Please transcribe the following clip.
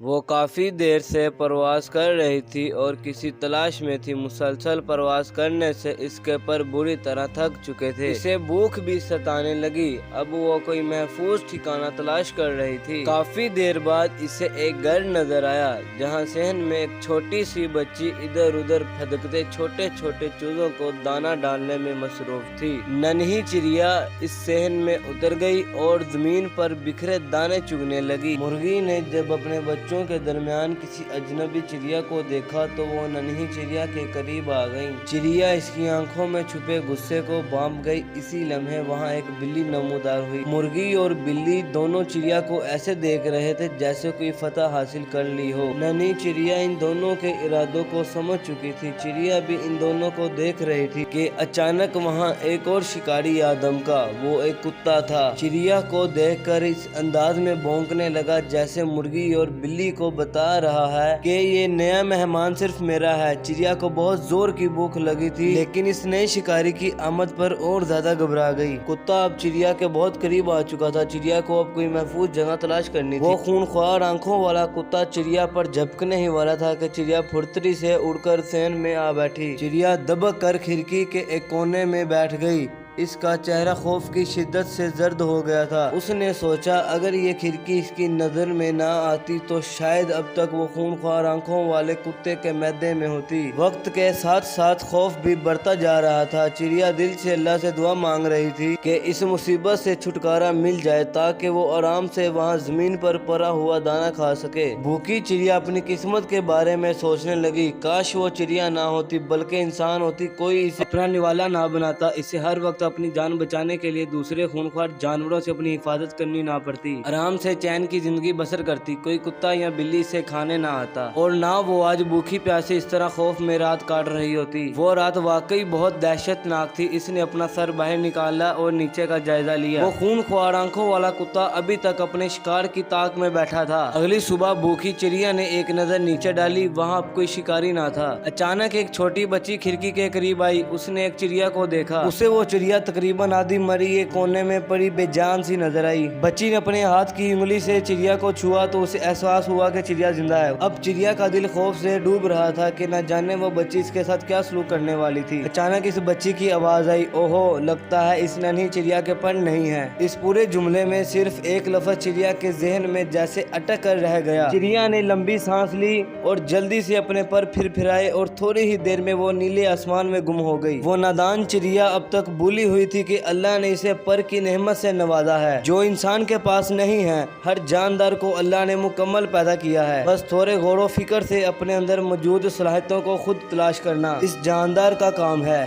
وہ کافی دیر سے پرواز کر رہی تھی اور کسی تلاش میں تھی۔ مسلسل پرواز کرنے سے اس کے پر بری طرح تھک چکے تھے۔ اسے بھوک بھی ستانے لگی۔ اب وہ کوئی محفوظ ٹھکانہ تلاش کر رہی تھی۔ کافی دیر بعد اسے ایک گھر نظر آیا جہاں صحن میں ایک چھوٹی سی بچی ادھر ادھر پھدکتے چھوٹے چھوٹے چوزوں کو دانہ ڈالنے میں مصروف تھی۔ ننھی چڑیا اس صحن میں اتر گئی اور زمین پر بکھرے دانے چگنے لگی۔ مرغی نے جب اپنے بچوں کے درمیان کسی اجنبی چڑیا کو دیکھا تو وہ ننھی چڑیا کے قریب آ گئی۔ چڑیا اس کی آنکھوں میں چھپے غصے کو بھانپ گئی۔ اسی لمحے وہاں ایک بلی نمودار ہوئی۔ مرغی اور بلی دونوں چڑیا کو ایسے دیکھ رہے تھے جیسے کوئی فتح حاصل کر لی ہو۔ ننھی چڑیا ان دونوں کے ارادوں کو سمجھ چکی تھی۔ چڑیا بھی ان دونوں کو دیکھ رہی تھی کہ اچانک وہاں ایک اور شکاری آ دمکا۔ وہ ایک کتا تھا۔ چڑیا کو دیکھ کر اس انداز میں بھونکنے لگا جیسے مرغی اور بلی کو بتا رہا ہے کہ یہ نیا مہمان صرف میرا ہے۔ چڑیا کو بہت زور کی بھوک لگی تھی لیکن اس نئے شکاری کی آمد پر اور زیادہ گھبرا گئی۔ کتا اب چڑیا کے بہت قریب آ چکا تھا۔ چڑیا کو اب کوئی محفوظ جگہ تلاش کرنی تھی۔ وہ خونخوار آنکھوں والا کتا چڑیا پر جھپکنے ہی والا تھا کہ چڑیا پھرتری سے اڑ کر صحن میں آ بیٹھی۔ چڑیا دبک کر کھڑکی کے ایک کونے میں بیٹھ گئی۔ اس کا چہرہ خوف کی شدت سے زرد ہو گیا تھا۔ اس نے سوچا اگر یہ کھڑکی اس کی نظر میں نہ آتی تو شاید اب تک وہ خونخوار آنکھوں والے کتے کے معدے میں ہوتی۔ وقت کے ساتھ ساتھ خوف بھی بڑھتا جا رہا تھا۔ چڑیا دل سے اللہ سے دعا مانگ رہی تھی کہ اس مصیبت سے چھٹکارا مل جائے تاکہ وہ آرام سے وہاں زمین پر پڑا ہوا دانہ کھا سکے۔ بھوکی چڑیا اپنی قسمت کے بارے میں سوچنے لگی۔ کاش وہ چڑیا نہ ہوتی بلکہ انسان ہوتی، کوئی اسے اپنا نوالا نہ بناتا، اسے ہر وقت اپنی جان بچانے کے لیے دوسرے خونخوار جانوروں سے اپنی حفاظت کرنی نہ پڑتی، آرام سے چین کی زندگی بسر کرتی، کوئی کتا یا بلی سے کھانے نہ آتا اور نہ وہ آج بھوکی پیاسے اس طرح خوف میں رات کاٹ رہی ہوتی۔ وہ رات واقعی بہت دہشت ناک تھی۔ اس نے اپنا سر باہر نکالا اور نیچے کا جائزہ لیا۔ وہ خونخوار آنکھوں والا کتا ابھی تک اپنے شکار کی تاک میں بیٹھا تھا۔ اگلی صبح بھوکی چڑیا نے ایک نظر نیچے ڈالی، وہاں اب کوئی شکاری نہ تھا۔ اچانک ایک چھوٹی بچی کھڑکی کے قریب آئی۔ اس نے ایک چڑیا کو دیکھا۔ اسے وہ چڑیا تقریباً آدھی مری ایک کونے میں پڑی بے جان سی نظر آئی۔ بچی نے اپنے ہاتھ کی انگلی سے چڑیا کو چھوا تو اسے احساس ہوا کہ چڑیا زندہ ہے۔ اب چڑیا کا دل خوف سے ڈوب رہا تھا کہ نہ جانے وہ بچی اس کے ساتھ کیا سلوک کرنے والی تھی۔ اچانک اس بچی کی آواز آئی، اوہو، لگتا ہے اس ننھی چڑیا کے پر نہیں ہے۔ اس پورے جملے میں صرف ایک لفظ چڑیا کے ذہن میں جیسے اٹک کر رہ گیا۔ چڑیا نے لمبی سانس لی اور جلدی سے اپنے پر پھر پھرائے اور تھوڑی ہی دیر میں وہ نیلے آسمان میں گم ہو گئی۔ وہ نادان چڑیا اب تک بھولی ہوئی تھی کہ اللہ نے اسے پر کی نعمت سے نوازا ہے جو انسان کے پاس نہیں ہے۔ ہر جاندار کو اللہ نے مکمل پیدا کیا ہے، بس تھوڑے غور و فکر سے اپنے اندر موجود صلاحیتوں کو خود تلاش کرنا اس جاندار کا کام ہے۔